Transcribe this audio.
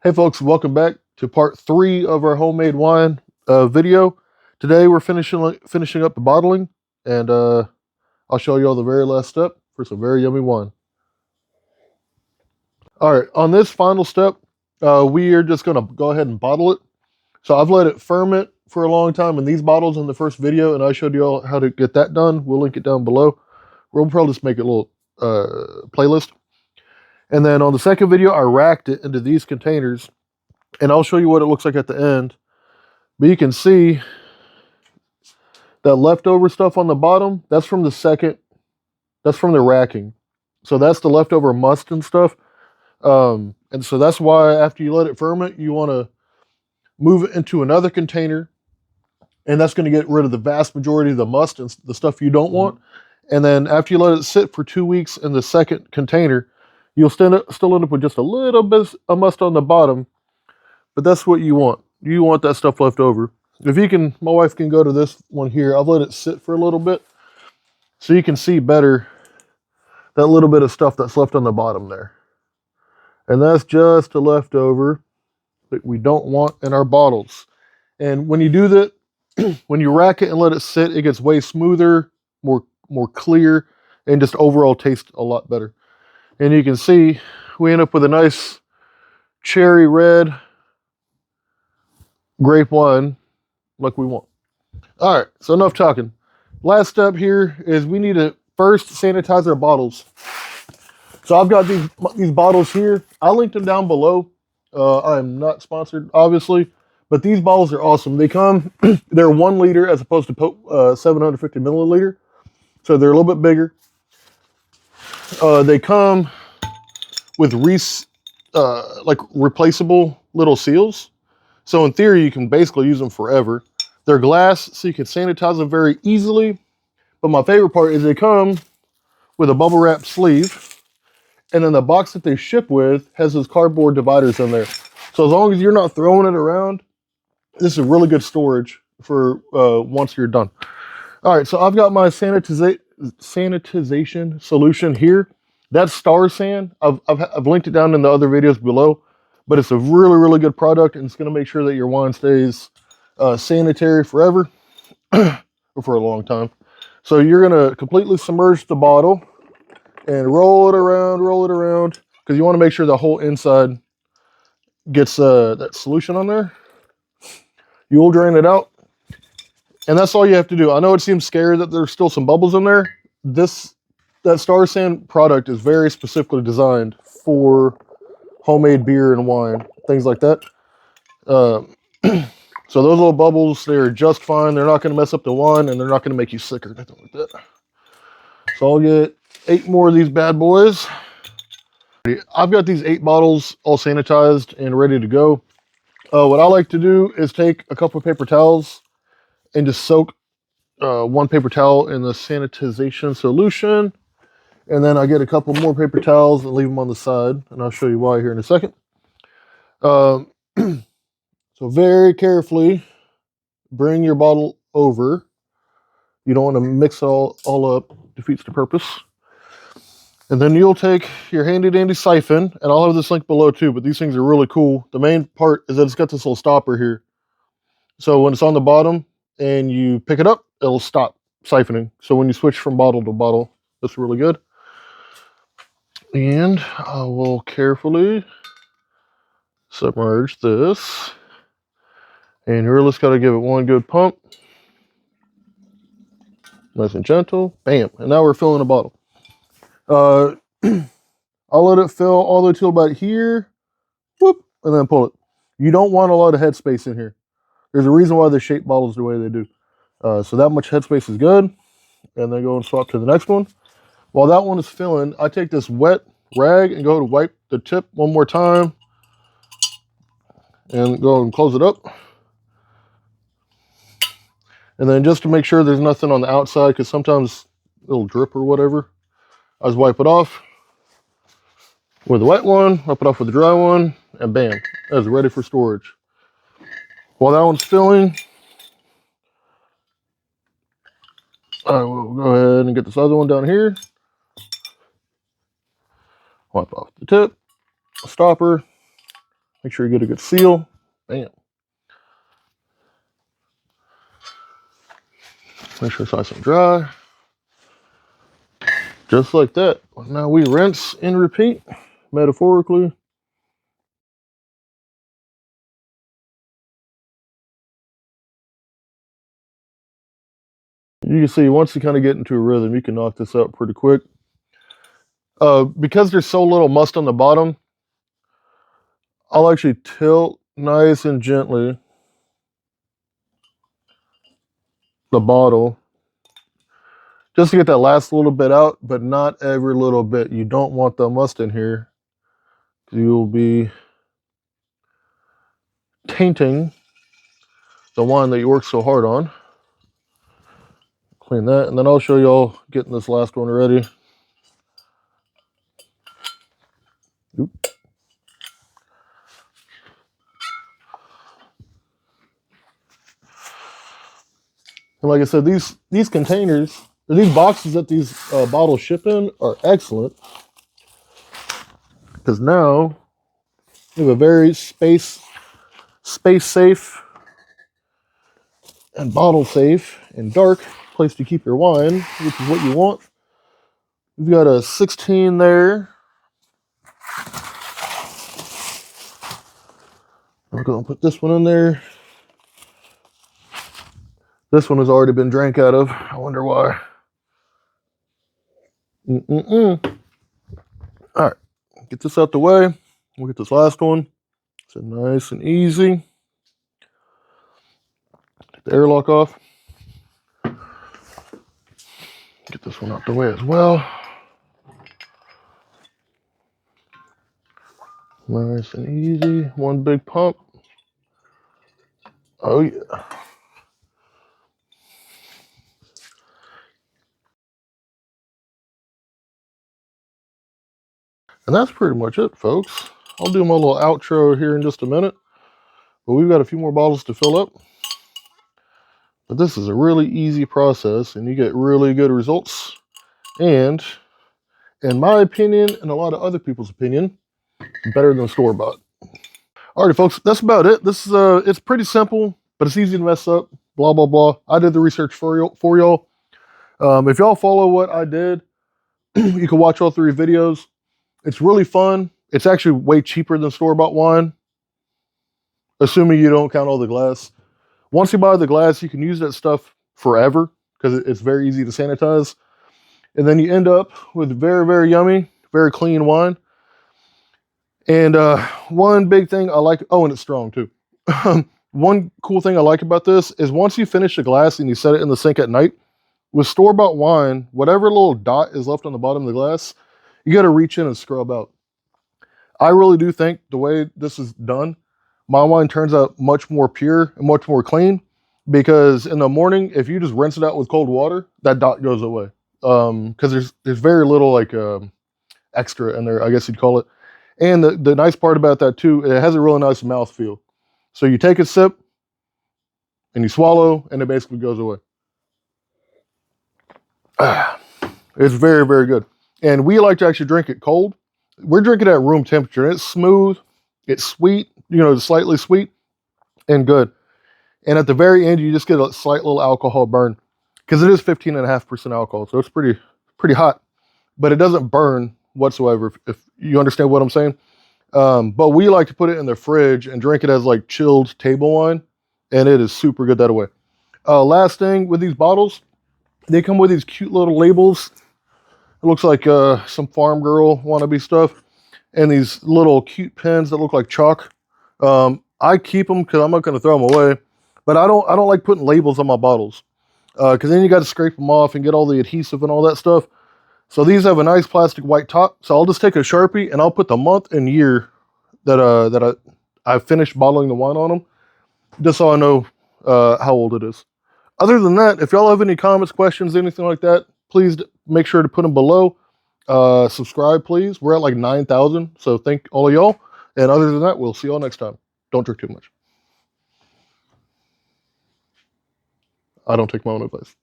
Hey folks, welcome back to part 3 of our homemade wine video. Today we're finishing up the bottling, and I'll show you all the very last step for some very yummy wine. All right, on this final step, we are just going to go ahead and bottle it. So I've let it ferment for a long time in these bottles in the first video, and I showed you all how to get that done. We'll link it down below. We'll probably just make a little playlist. And then on the second video, I racked it into these containers, and I'll show you what it looks like at the end. But you can see that leftover stuff on the bottom, that's from the racking. So that's the leftover must and stuff. And so that's why after you let it ferment, you want to move it into another container. And that's going to get rid of the vast majority of the must and the stuff you don't want. And then after you let it sit for 2 weeks in the second container, you'll still end up with just a little bit of must on the bottom. But that's what you want. You want that stuff left over. If you can, my wife can go to this one here. I've let it sit for a little bit so you can see better that little bit of stuff that's left on the bottom there. And that's just a leftover that we don't want in our bottles. And when you do that, when you rack it and let it sit, it gets way smoother, more clear, and just overall tastes a lot better. And you can see we end up with a nice cherry red grape wine like we want. All right, so enough talking. Last step here is we need to first sanitize our bottles. So I've got these bottles here. I linked them down below. I'm not sponsored, obviously, but these bottles are awesome. They come, they're 1 liter as opposed to 750 milliliter. So they're a little bit bigger. They come with replaceable little seals. So in theory, you can basically use them forever. They're glass, so you can sanitize them very easily. But my favorite part is they come with a bubble wrap sleeve. And then the box that they ship with has those cardboard dividers in there. So as long as you're not throwing it around, this is really good storage for once you're done. All right, so I've got my sanitization solution here. That's Star San. I've linked it down in the other videos below. But it's a really, really good product, and it's going to make sure that your wine stays sanitary forever or for a long time. So you're going to completely submerge the bottle and roll it around, because you want to make sure the whole inside gets that solution on there. You'll drain it out, and that's all you have to do. I know it seems scary that there's still some bubbles in there. That Star San product is very specifically designed for homemade beer and wine, things like that. So those little bubbles, they're just fine. They're not going to mess up the wine, and they're not going to make you sick or anything like that. So I'll get 8 more of these bad boys. I've got these 8 bottles all sanitized and ready to go. What I like to do is take a couple of paper towels and just soak 1 paper towel in the sanitization solution. And then I get a couple more paper towels and leave them on the side. And I'll show you why here in a second. So very carefully bring your bottle over. You don't want to mix it all up. Defeats the purpose. And then you'll take your handy dandy siphon. And I'll have this link below too. But these things are really cool. The main part is that it's got this little stopper here. So when it's on the bottom and you pick it up, it'll stop siphoning. So when you switch from bottle to bottle, that's really good. And I will carefully submerge this. And you really just got to give it 1 good pump. Nice and gentle. Bam. And now we're filling a bottle. I'll let it fill all the way to about here. Whoop. And then pull it. You don't want a lot of headspace in here. There's a reason why they shape bottles the way they do. So that much headspace is good. And then go and swap to the next one. While that one is filling, I take this wet rag and go to wipe the tip 1 more time. And go and close it up. And then just to make sure there's nothing on the outside, because sometimes it'll drip or whatever, I just wipe it off with the wet one, wipe it off with the dry one, and bam, that's ready for storage. While that one's filling, I will go ahead and get this other one down here. Wipe off the tip, stopper, Make sure you get a good seal. Bam. Make sure it's nice and dry. Just like that. Now we rinse and repeat, metaphorically. You can see once you kind of get into a rhythm, you can knock this out pretty quick. Because there's so little must on the bottom, I'll actually tilt nice and gently the bottle just to get that last little bit out, but not every little bit. You don't want the must in here. You'll be tainting the wine that you worked so hard on. Clean that, and then I'll show y'all getting this last one ready. Oop. And like I said, these containers, or these boxes that these bottles ship in are excellent, because now you have a very space safe and bottle safe and dark place to keep your wine, which is what you want. We've got a 16 there. I'm going to put this one in there. This one has already been drank out of. I wonder why. All right, get this out the way. We'll get this last one. So nice and easy. Get the airlock off. Get this one out the way as well. Nice and easy. One big pump. Oh yeah. And that's pretty much it, folks. I'll do my little outro here in just a minute. But we've got a few more bottles to fill up. But this is a really easy process, and you get really good results. And in my opinion, and a lot of other people's opinion, better than store-bought. Alrighty, folks, that's about it. This is it's pretty simple, but it's easy to mess up. Blah blah blah. I did the research for y'all. If y'all follow what I did, you can watch all 3 videos. It's really fun. It's actually way cheaper than store-bought wine, assuming you don't count all the glass. Once you buy the glass, you can use that stuff forever because it's very easy to sanitize. And then you end up with very, very yummy, very clean wine. And one big thing I like, oh, and it's strong too. One cool thing I like about this is once you finish the glass and you set it in the sink at night, with store-bought wine, whatever little dot is left on the bottom of the glass, you got to reach in and scrub out. I really do think the way this is done, my wine turns out much more pure and much more clean, because in the morning, if you just rinse it out with cold water, that dot goes away. Because there's very little like extra in there, I guess you'd call it. And the nice part about that too, it has a really nice mouthfeel. So you take a sip and you swallow, and it basically goes away. It's very, very good. And we like to actually drink it cold. We're drinking it at room temperature. And it's smooth, it's sweet, slightly sweet and good. And at the very end, you just get a slight little alcohol burn, because it is 15.5% alcohol. So it's pretty hot, but it doesn't burn whatsoever, if you understand what I'm saying. But we like to put it in the fridge and drink it as like chilled table wine, and it is super good that way. Last thing with these bottles, they come with these cute little labels. It looks like some farm girl wannabe stuff, and these little cute pens that look like chalk. I keep them because I'm not going to throw them away, but I don't like putting labels on my bottles, because then you got to scrape them off and get all the adhesive and all that stuff. So these have a nice plastic white top. So I'll just take a Sharpie and I'll put the month and year that I finished bottling the wine on them, just so I know how old it is. Other than that, if y'all have any comments, questions, anything like that, please make sure to put them below. Subscribe, please. We're at like 9,000, so thank all of y'all. And other than that, we'll see y'all next time. Don't drink too much. I don't take my own advice.